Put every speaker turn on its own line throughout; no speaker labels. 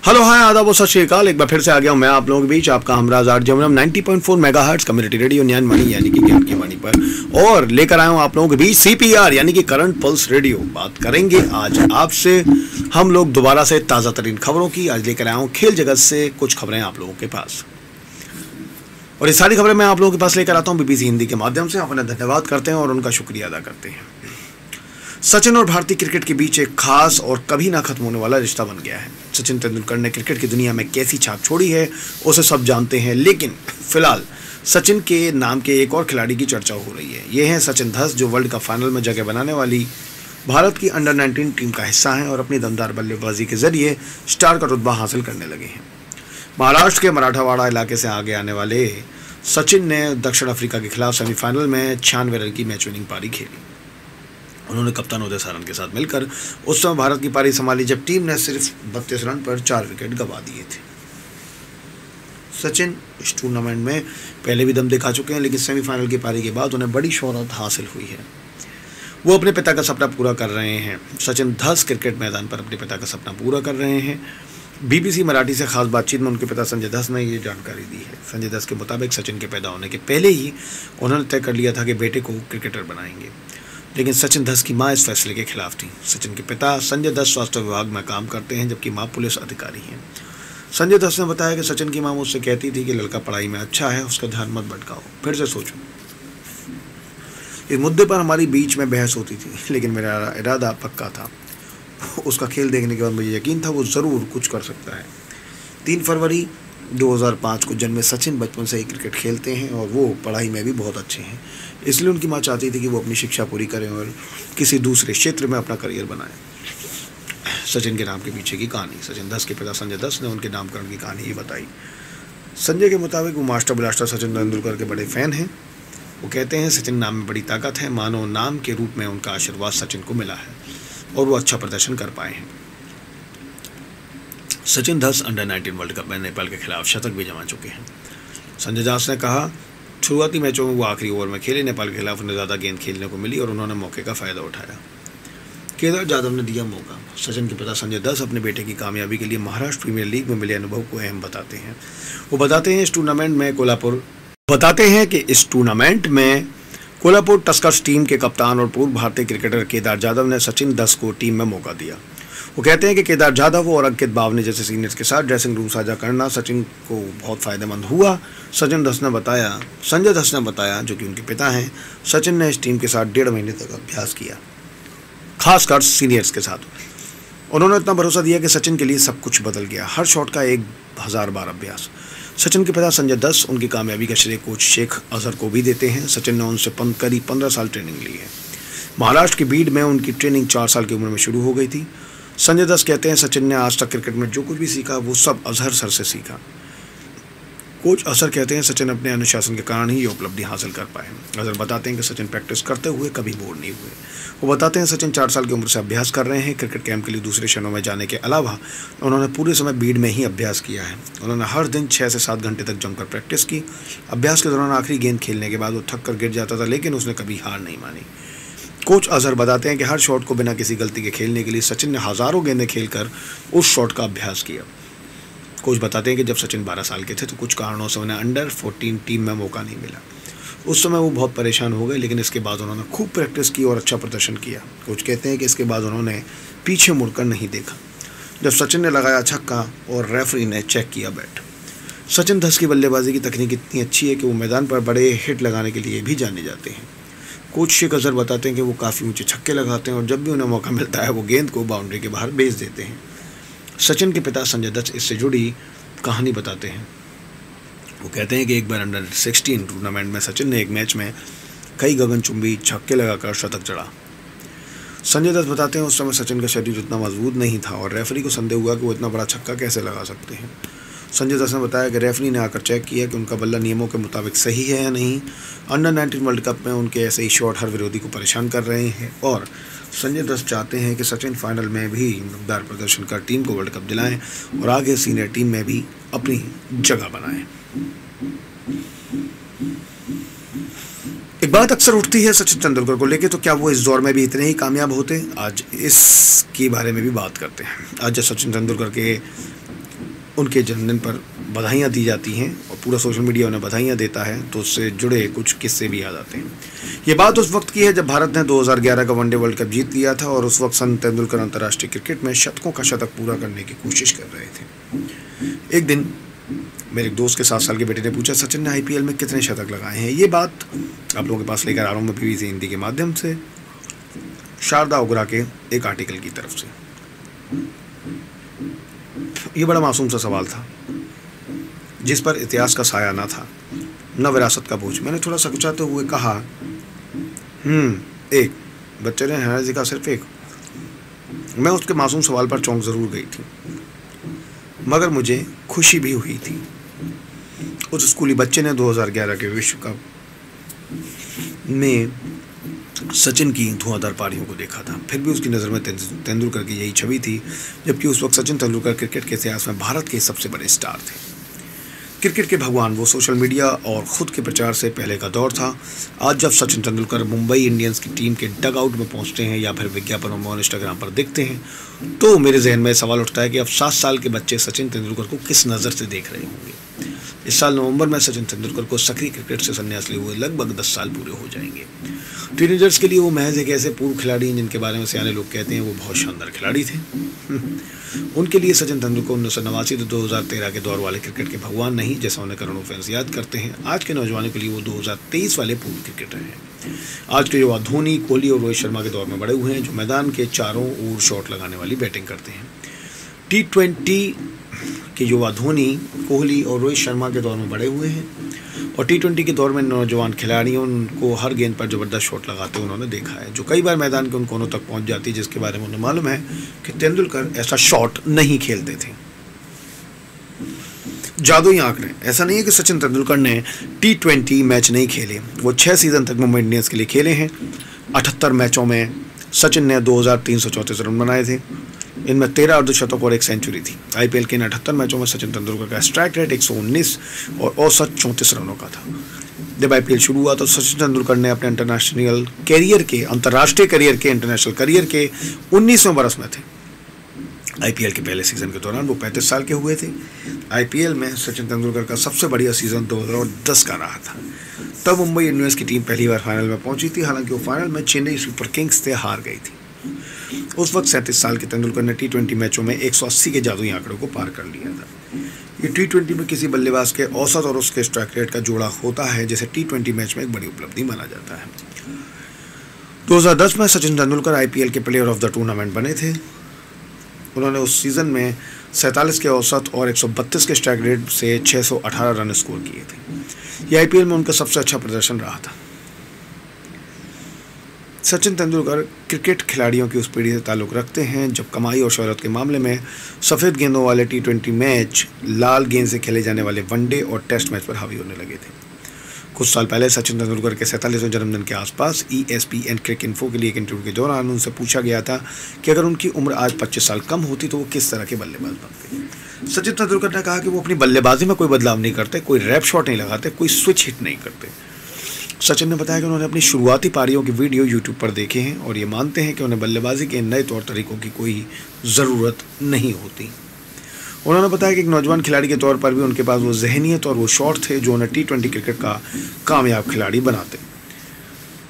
Hello hi आदाब और सत श्री अकाल। एक बार फिर से आ गया हूं मैं आप लोगों के बीच, आपका Humraaz are जमनम 90.4 megahertz community radio ज्ञान वाणी यानी कि ज्ञान की वाणी पर, और लेकर आया हूं आप लोगों के बीच CPR यानी कि करंट पल्स रेडियो। बात करेंगे आज आपसे हम लोग दोबारा से ताज़ा तरीन खबरों की। आज लेकर आया हूं खेल जगत से कुछ खबरें आप लोगों के पास, और ये सारी खबरें मैं आप लोगों के पास लेकर आता हूं BBC हिंदी के माध्यम से। अपना धन्यवाद करते हैं और उनका शुक्रिया अदा करते हैं। सचिन और भारतीय क्रिकेट के बीच एक खास और कभी ना खत्म होने वाला रिश्ता बन गया है। सचिन तेंदुलकर ने क्रिकेट की दुनिया में कैसी छाप छोड़ी है उसे सब जानते हैं, लेकिन फिलहाल सचिन के नाम के एक और खिलाड़ी की चर्चा हो रही है। ये हैं सचिन धस, जो वर्ल्ड कप फाइनल में जगह बनाने वाली भारत की अंडर 19 टीम का हिस्सा हैं और अपनी दमदार बल्लेबाजी के जरिए स्टार का रुतबा हासिल करने लगे हैं। महाराष्ट्र के मराठावाड़ा इलाके से आगे आने वाले सचिन ने दक्षिण अफ्रीका के खिलाफ सेमीफाइनल में 96 रन की मैच विनिंग पारी खेली। उन्होंने कप्तान उदय सारंग के साथ मिलकर उस समय भारत की पारी संभाली जब टीम ने सिर्फ 32 रन पर 4 विकेट गंवा दिए थे। सचिन इस टूर्नामेंट में पहले भी दम दिखा चुके हैं, लेकिन सेमीफाइनल की पारी के बाद उन्हें बड़ी शोहरत हासिल हुई है। वो अपने पिता का सपना पूरा कर रहे हैं। सचिन धस क्रिकेट मैदान पर अपने पिता का सपना पूरा कर रहे हैं। BBC मराठी से खास बातचीत में उनके पिता संजय धस ने ये जानकारी दी है। संजय धस के मुताबिक सचिन के पैदा होने के पहले ही उन्होंने तय कर लिया था कि बेटे को क्रिकेटर बनाएंगे, लेकिन सचिन धस की मां इस फैसले के खिलाफ थी। सचिन के पिता संजय धस स्वास्थ्य विभाग में काम करते हैं, जबकि मां पुलिस अधिकारी हैं। संजय धस ने बताया कि सचिन की मां मुझसे कहती थी कि लड़का पढ़ाई में अच्छा है, उसका ध्यान मत भटकाओ, फिर से सोचो। इस मुद्दे पर हमारी बीच में बहस होती थी, लेकिन मेरा इरादा पक्का था। उसका खेल देखने के बाद मुझे यकीन था वो ज़रूर कुछ कर सकता है। 3 फरवरी 2005 को जन्मे सचिन बचपन से ही क्रिकेट खेलते हैं और वो पढ़ाई में भी बहुत अच्छे हैं। इसलिए उनकी मां चाहती थी कि वो अपनी शिक्षा पूरी करें और किसी दूसरे क्षेत्र में अपना करियर बनाएं। सचिन के नाम के पीछे की कहानी। सचिन धस के पिता संजय धस ने उनके नामकरण की कहानी ये बताई। संजय के मुताबिक वो मास्टर ब्लास्टर सचिन तेंदुलकर के बड़े फ़ैन हैं। वो कहते हैं सचिन नाम में बड़ी ताकत है, मानो नाम के रूप में उनका आशीर्वाद सचिन को मिला है और वो अच्छा प्रदर्शन कर पाए हैं। सचिन धस अंडर 19 वर्ल्ड कप में नेपाल के खिलाफ शतक भी जमा चुके हैं। संजय धस ने कहा, शुरुआती मैचों में वो आखिरी ओवर में खेले। नेपाल के खिलाफ उन्हें ज़्यादा गेंद खेलने को मिली और उन्होंने मौके का फ़ायदा उठाया। केदार जाधव ने दिया मौका। सचिन के पिता संजय धस अपने बेटे की कामयाबी के लिए महाराष्ट्र प्रीमियर लीग में मिले अनुभव को अहम बताते हैं। वो बताते हैं इस टूर्नामेंट में कोल्हापुर टस्कर्स टीम के कप्तान और पूर्व भारतीय क्रिकेटर केदार जाधव ने सचिन धस को टीम में मौका दिया। वो कहते हैं कि केदार जाधव और अंकित बावने जैसे सीनियर्स के साथ ड्रेसिंग रूम साझा करना सचिन को बहुत फ़ायदेमंद हुआ। संजय धस ने बताया, जो कि उनके पिता हैं, सचिन ने इस टीम के साथ 1.5 महीने तक अभ्यास किया, खासकर सीनियर्स के साथ। उन्होंने इतना भरोसा दिया कि सचिन के लिए सब कुछ बदल गया। हर शॉट का 1000 बार अभ्यास। सचिन के पिता संजय धस उनकी कामयाबी का श्रेय कोच शेख अजहर को भी देते हैं। सचिन ने उनसे करीब 15 साल ट्रेनिंग ली है। महाराष्ट्र की बीड में उनकी ट्रेनिंग 4 साल की उम्र में शुरू हो गई थी। संजय धस कहते हैं सचिन ने आज तक क्रिकेट में जो कुछ भी सीखा वो सब अजहर सर से सीखा। कोच अजहर कहते हैं सचिन अपने अनुशासन के कारण ही ये उपलब्धि हासिल कर पाए। अजहर बताते हैं कि सचिन प्रैक्टिस करते हुए कभी बोर नहीं हुए। वो बताते हैं सचिन 4 साल की उम्र से अभ्यास कर रहे हैं। क्रिकेट कैंप के लिए दूसरे शहरों में जाने के अलावा उन्होंने पूरे समय बीड में ही अभ्यास किया है। उन्होंने हर दिन 6 से 7 घंटे तक जमकर प्रैक्टिस की। अभ्यास के दौरान आखिरी गेंद खेलने के बाद वो थक कर गिर जाता था, लेकिन उसने कभी हार नहीं मानी। कोच अजहर बताते हैं कि हर शॉट को बिना किसी गलती के खेलने के लिए सचिन ने हज़ारों गेंदें खेलकर उस शॉट का अभ्यास किया। कोच बताते हैं कि जब सचिन 12 साल के थे तो कुछ कारणों से उन्हें अंडर 14 टीम में मौका नहीं मिला। उस समय वो बहुत परेशान हो गए, लेकिन इसके बाद उन्होंने खूब प्रैक्टिस की और अच्छा प्रदर्शन किया। कोच कहते हैं कि इसके बाद उन्होंने पीछे मुड़कर नहीं देखा जब सचिन ने लगाया छक्का और रेफरी ने चेक किया बैट। सचिन धस की बल्लेबाजी की तकनीक इतनी अच्छी है कि वो मैदान पर बड़े हिट लगाने के लिए भी जाने जाते हैं। कोच शेख अजहर बताते हैं कि वो काफ़ी ऊंचे छक्के लगाते हैं और जब भी उन्हें मौका मिलता है वो गेंद को बाउंड्री के बाहर भेज देते हैं। सचिन के पिता संजय धस इससे जुड़ी कहानी बताते हैं। वो कहते हैं कि एक बार अंडर 16 टूर्नामेंट में सचिन ने एक मैच में कई गगनचुंबी छक्के लगाकर शतक जड़ा। संजय धस बताते हैं उस समय सचिन का शरीर उतना मजबूत नहीं था और रेफरी को संदेह हुआ कि वो इतना बड़ा छक्का कैसे लगा सकते हैं। संजय धस ने बताया कि रेफरी ने आकर चेक किया कि उनका बल्ला नियमों के मुताबिक सही है या नहीं। अंडर 19 वर्ल्ड कप में उनके ऐसे ही शॉट हर विरोधी को परेशान कर रहे हैं और संजय धस चाहते हैं कि सचिन फाइनल में भी दमदार प्रदर्शन कर टीम को वर्ल्ड कप दिलाएं और आगे सीनियर टीम में भी अपनी जगह बनाएं। एक बात अक्सर उठती है सचिन तेंदुलकर को लेके, तो क्या वो इस दौर में भी इतने ही कामयाब होते? आज इसके बारे में भी बात करते हैं। आज जब सचिन तेंदुलकर के उनके जन्मदिन पर बधाइयाँ दी जाती हैं और पूरा सोशल मीडिया उन्हें बधाइयाँ देता है, तो उससे जुड़े कुछ किस्से भी याद आते हैं। ये बात उस वक्त की है जब भारत ने 2011 का वनडे वर्ल्ड कप जीत लिया था और उस वक्त सचिन तेंदुलकर अंतर्राष्ट्रीय क्रिकेट में शतकों का शतक पूरा करने की कोशिश कर रहे थे। एक दिन मेरे एक दोस्त के 7 साल के बेटे ने पूछा, सचिन ने आईपीएल में कितने शतक लगाए हैं? ये बात आप लोगों के पास लेकर आ रहा हूँ मैं BBC हिंदी के माध्यम से, शारदा ओगरा के एक आर्टिकल की तरफ से। ये बड़ा मासूम सा सवाल था जिस पर इतिहास का साया ना था, न विरासत का बोझ। मैंने थोड़ा सकुचाते हुए कहा, एक। बच्चे ने हैरानी दिखा, सिर्फ एक। मैं उसके मासूम सवाल पर चौंक जरूर गई थी, मगर मुझे खुशी भी हुई थी। उस स्कूली बच्चे ने 2011 के विश्व कप में सचिन की धुआंधार पारियों को देखा था। फिर भी उसकी नज़र में तेंदुलकर की यही छवि थी, जबकि उस वक्त सचिन तेंदुलकर क्रिकेट के इतिहास में भारत के सबसे बड़े स्टार थे, क्रिकेट के भगवान। वो सोशल मीडिया और ख़ुद के प्रचार से पहले का दौर था। आज जब सचिन तेंदुलकर मुंबई इंडियंस की टीम के डग आउट में पहुंचते हैं या फिर विज्ञापनों में और इंस्टाग्राम पर दिखते हैं, तो मेरे जहन में सवाल उठता है कि अब 7 साल के बच्चे सचिन तेंदुलकर को किस नज़र से देख रहे होंगे। इस साल नवंबर में सचिन तेंदुलकर को सक्रिय क्रिकेट से संन्यास लिए हुए लगभग 10 साल पूरे हो जाएंगे। टीनेजर्स के लिए वो महज एक ऐसे पूर्व खिलाड़ी हैं जिनके बारे में सियाने लोग कहते हैं वो बहुत शानदार खिलाड़ी थे। उनके लिए सचिन तेंदुलकर 1989 से 2013 के दौर वाले क्रिकेट के भगवान नहीं, जैसा उन्हें करोड़ों फैंस याद करते हैं। आज के नौजवानों के लिए वो 2023 वाले पूर्व क्रिकेटर हैं। आज के युवा धोनी, कोहली और रोहित शर्मा के दौर में बड़े हुए हैं, जो मैदान के चारों ओर शॉट लगाने वाली बैटिंग करते हैं। T20 के युवा धोनी, कोहली और रोहित शर्मा के दौर में बड़े हुए हैं और T20 के दौर में नौजवान खिलाड़ियों को हर गेंद पर ज़बरदस्त शॉट लगाते उन्होंने देखा है, जो कई बार मैदान के उन कोनों तक पहुंच जाती है, जिसके बारे में उन्हें मालूम है कि तेंदुलकर ऐसा शॉट नहीं खेलते थे। जादुई आंकड़े। ऐसा नहीं है कि सचिन तेंदुलकर ने T20 मैच नहीं खेले, वो 6 सीज़न तक मुंबई इंडियंस के लिए खेले हैं। 78 मैचों में सचिन ने 2334 रन बनाए थे, इनमें 13 अर्धशतक और 1 सेंचुरी थी। आईपीएल के इन 78 मैचों में सचिन तेंदुलकर का स्ट्राइक रेट 119 और औसत 34 रनों का था। जब आईपीएल शुरू हुआ तो सचिन तेंदुलकर ने अपने अंतर्राष्ट्रीय करियर के इंटरनेशनल करियर के 19वें बरस में थे। आईपीएल के पहले सीजन के दौरान वो 35 साल के हुए थे। आईपीएल में सचिन तेंदुलकर का सबसे बढ़िया सीजन 2010 का रहा था। तब मुंबई इंडियंस की टीम पहली बार फाइनल में पहुंची थी, हालांकि वो फाइनल में चेन्नई सुपर किंग्स से हार गई थी। उस वक्त 37 साल के तेंदुलकर ने T20 मैचों में 180 के जादुई आंकड़ों को पार कर लिया था। ये T20 में किसी बल्लेबाज के औसत और उसके स्ट्राइक रेट का जोड़ा होता है, जैसे T20 मैच में एक बड़ी उपलब्धि माना जाता है। 2010 में सचिन तेंदुलकर आईपीएल के प्लेयर ऑफ द टूर्नामेंट बने थे। उन्होंने उस सीज़न में 47 के औसत और 132 के स्ट्राइक रेट से 618 रन स्कोर किए थे। यह आईपीएल में उनका सबसे अच्छा प्रदर्शन रहा था। सचिन तेंदुलकर क्रिकेट खिलाड़ियों की उस पीढ़ी से ताल्लुक़ रखते हैं जब कमाई और शोहरत के मामले में सफ़ेद गेंदों वाले T20 मैच लाल गेंद से खेले जाने वाले वनडे और टेस्ट मैच पर हावी होने लगे थे। कुछ साल पहले सचिन तेंदुलकर के 47वें जन्मदिन के आसपास ESPN क्रिक इन्फो के लिए एक इंटरव्यू के दौरान उनसे पूछा गया था कि अगर उनकी उम्र आज 25 साल कम होती तो वो किस तरह के बल्लेबाज बनते। सचिन तेंदुलकर ने कहा कि वो अपनी बल्लेबाजी में कोई बदलाव नहीं करते, कोई रैप शॉट नहीं लगाते, कोई स्विच हिट नहीं करते। सचिन ने बताया कि उन्होंने अपनी शुरुआती पारियों के वीडियो यूट्यूब पर देखे हैं और ये मानते हैं कि उन्हें बल्लेबाजी के नए तौर तरीकों की कोई ज़रूरत नहीं होती। उन्होंने बताया कि एक नौजवान खिलाड़ी के तौर पर भी उनके पास वो जहनियत और वो शॉट थे जो उन्हें T20 क्रिकेट का कामयाब खिलाड़ी बनाते।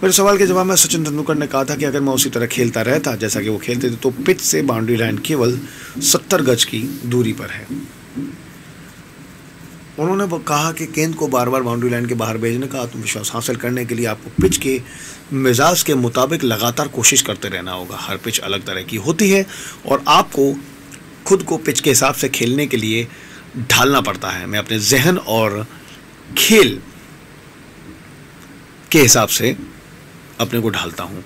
मेरे सवाल के जवाब में सचिन तेंदुलकर ने कहा था कि अगर मैं उसी तरह खेलता रहता जैसा कि वो खेलते थे तो पिच से बाउंड्री लाइन केवल 70 गज की दूरी पर है। उन्होंने कहा कि गेंद को बार बार बाउंड्री लाइन के बाहर भेजने का आत्मविश्वास हासिल करने के लिए आपको पिच के मिजाज के मुताबिक लगातार कोशिश करते रहना होगा। हर पिच अलग तरह की होती है और आपको खुद को पिच के हिसाब से खेलने के लिए ढालना पड़ता है। मैं अपने जहन और खेल के हिसाब से अपने को ढालता हूँ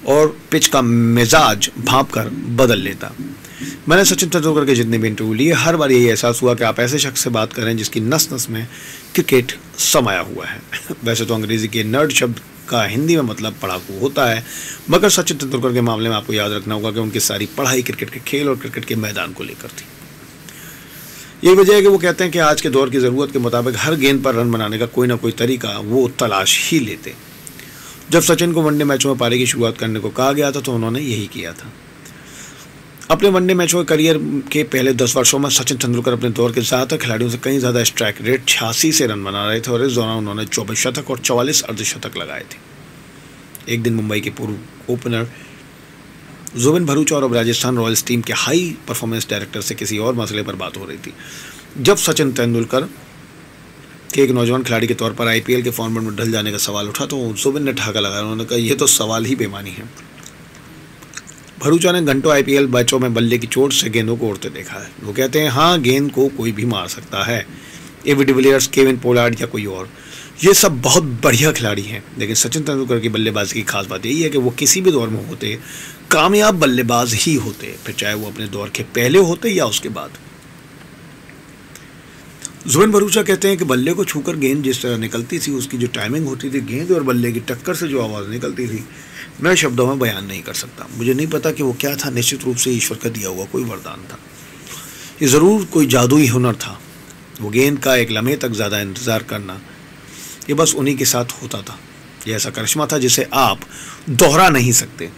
और पिच का मिजाज भांप कर बदल लेता। मैंने सचिन तेंदुलकर के जितने भी इंटरव्यू लिए हर बार यही एहसास हुआ कि आप ऐसे शख्स से बात करें जिसकी नस नस में क्रिकेट समाया हुआ है। वैसे तो अंग्रेजी के नर्ड शब्द का हिंदी में मतलब पढ़ाकू होता है, मगर सचिन तेंदुलकर के मामले में आपको याद रखना होगा कि उनकी सारी पढ़ाई क्रिकेट के खेल और क्रिकेट के मैदान को लेकर थी। यही वजह है कि वो कहते हैं कि आज के दौर की ज़रूरत के मुताबिक हर गेंद पर रन बनाने का कोई ना कोई तरीका वो तलाश ही लेते। जब सचिन को वनडे मैचों में पारी की शुरुआत करने को कहा गया था तो उन्होंने यही किया था। अपने वनडे मैचों के करियर के पहले 10 वर्षों में सचिन तेंदुलकर अपने दौर के ज़्यादातर खिलाड़ियों से कहीं ज़्यादा स्ट्राइक रेट 86 से रन बना रहे थे और इस दौरान उन्होंने 24 शतक और 44 अर्धशतक लगाए थे। एक दिन मुंबई के पूर्व ओपनर जुबिन भरूचा और अब राजस्थान रॉयल्स टीम के हाई परफॉर्मेंस डायरेक्टर से किसी और मसले पर बात हो रही थी। जब सचिन तेंदुलकर के एक नौजवान खिलाड़ी के तौर पर आईपीएल के फॉर्मेट में ढल जाने का सवाल उठा तो जुबिन ने ठहाका लगाया। उन्होंने कहा, यह तो सवाल ही बेमानी है। भरूचा ने घंटों आईपीएल मैचों में बल्ले की चोट से गेंदों को उड़ते देखा है। वो कहते हैं, हाँ, गेंद को कोई भी मार सकता है, एबी डिविलियर्स, केविन पोलार्ड या कोई और, ये सब बहुत बढ़िया खिलाड़ी हैं। लेकिन सचिन तेंदुलकर की बल्लेबाजी की खास बात यही है कि वो किसी भी दौर में होते कामयाब बल्लेबाज ही होते, फिर चाहे वो अपने दौर के पहले होते या उसके बाद। जुबिन भरूचा कहते हैं कि बल्ले को छूकर गेंद जिस तरह निकलती थी, उसकी जो टाइमिंग होती थी, गेंद और बल्ले की टक्कर से जो आवाज़ निकलती थी, मैं शब्दों में बयान नहीं कर सकता। मुझे नहीं पता कि वो क्या था, निश्चित रूप से ईश्वर का दिया हुआ कोई वरदान था। ये ज़रूर कोई जादुई हुनर था। वो गेंद का एक लम्हे तक ज़्यादा इंतज़ार करना, ये बस उन्हीं के साथ होता था। ये ऐसा करिश्मा था जिसे आप दोहरा नहीं सकते,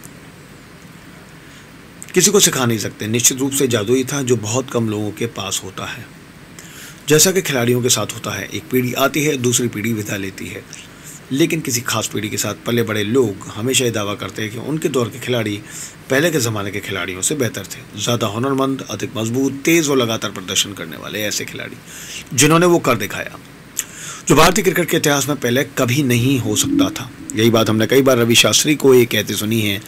किसी को सिखा नहीं सकते। निश्चित रूप से जादुई था जो बहुत कम लोगों के पास होता है। जैसा कि खिलाड़ियों के साथ होता है, एक पीढ़ी आती है, दूसरी पीढ़ी विदा लेती है, लेकिन किसी खास पीढ़ी के साथ पले बड़े लोग हमेशा ये दावा करते हैं कि उनके दौर के खिलाड़ी पहले के ज़माने के खिलाड़ियों से बेहतर थे, ज़्यादा हुनरमंद, अधिक मजबूत, तेज़ और लगातार प्रदर्शन करने वाले ऐसे खिलाड़ी जिन्होंने वो कर दिखाया जो भारतीय क्रिकेट के इतिहास में पहले कभी नहीं हो सकता था। यही बात हमने कई बार रवि शास्त्री को ये कहते सुनी है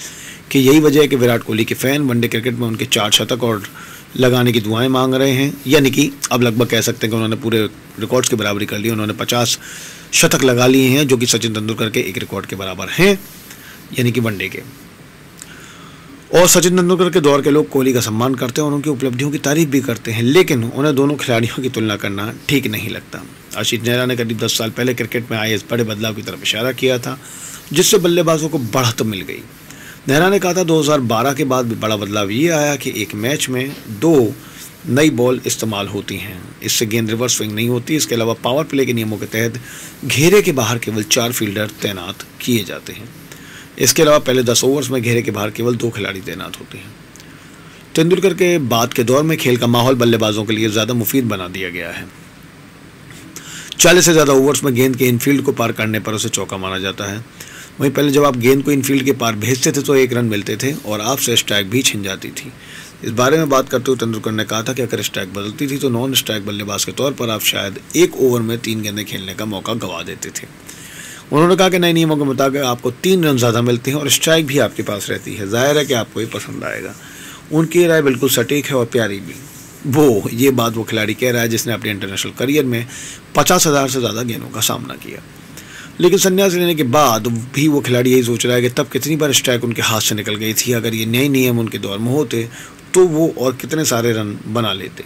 कि यही वजह है कि विराट कोहली के फ़ैन वनडे क्रिकेट में उनके 4 शतक और लगाने की दुआएं मांग रहे हैं। यानी कि अब लगभग कह सकते हैं कि उन्होंने पूरे रिकॉर्ड्स की बराबरी कर ली। उन्होंने 50 शतक लगा लिए हैं, जो कि सचिन तेंदुलकर के एक रिकॉर्ड के बराबर हैं, यानी कि वनडे के। और सचिन तेंदुलकर के दौर के लोग कोहली का सम्मान करते हैं और उनकी उपलब्धियों की तारीफ भी करते हैं, लेकिन उन्हें दोनों खिलाड़ियों की तुलना करना ठीक नहीं लगता। आशीष नेहरा ने करीब 10 साल पहले क्रिकेट में आए इस बड़े बदलाव की तरफ इशारा किया था, जिससे बल्लेबाजों को बढ़त मिल गई। नेहरा ने कहा था 2012 के बाद भी बड़ा बदलाव ये आया कि एक मैच में 2 नई बॉल इस्तेमाल होती हैं। इससे गेंद रिवर्स स्विंग नहीं होती। इसके अलावा पावर प्ले के नियमों के तहत घेरे के बाहर केवल 4 फील्डर तैनात किए जाते हैं। इसके अलावा पहले 10 ओवर्स में घेरे के बाहर केवल 2 खिलाड़ी तैनात होते हैं। तेंदुलकर के बाद के दौर में खेल का माहौल बल्लेबाजों के लिए ज़्यादा मुफीद बना दिया गया है। 40 से ज़्यादा ओवर्स में गेंद के इनफील्ड को पार करने पर उसे चौका माना जाता है। वहीं पहले जब आप गेंद को इनफील्ड के पार भेजते थे तो 1 रन मिलते थे और आपसे स्ट्राइक भी छिन जाती थी। इस बारे में बात करते हुए तेंदुलकर ने कहा था कि अगर स्ट्राइक बदलती थी तो नॉन स्ट्राइक बल्लेबाज के तौर पर आप शायद 1 ओवर में 3 गेंदें खेलने का मौका गंवा देते थे। उन्होंने कहा कि नए नियमों के मुताबिक आपको 3 रन ज़्यादा मिलते हैं और स्ट्राइक भी आपके पास रहती है। जाहिर है कि आपको ये पसंद आएगा। उनकी राय बिल्कुल सटीक है और प्यारी भी। ये बात वो खिलाड़ी कह रहा है जिसने अपने इंटरनेशनल करियर में 50,000 से ज़्यादा गेंदों का सामना किया। लेकिन संन्यास लेने के बाद भी वो खिलाड़ी यही सोच रहा है कि तब कितनी बार स्ट्राइक उनके हाथ से निकल गई थी। अगर ये नए नियम उनके दौर में होते तो वो और कितने सारे रन बना लेते।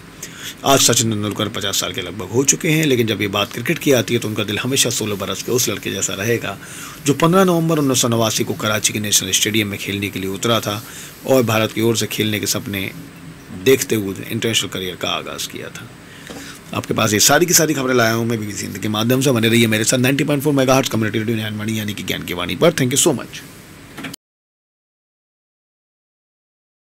आज सचिन तेंदुलकर 50 साल के लगभग हो चुके हैं, लेकिन जब ये बात क्रिकेट की आती है तो उनका दिल हमेशा 16 बरस के उस लड़के जैसा रहेगा जो 15 नवंबर 1989 को कराची के नेशनल स्टेडियम में खेलने के लिए उतरा था और भारत की ओर से खेलने के सपने देखते हुए इंटरनेशनल करियर का आगाज़ किया था। आपके पास ये सारी की सारी खबरें लाया हूँ मैं बीबीसी हिंदी के माध्यम से। बने रहिए मेरे साथ 90.4 मेगाहर्ट्ज़ कम्युनिटी रेडियो ज्ञान वाणी यानी कि ज्ञान की वाणी पर। Thank you so much.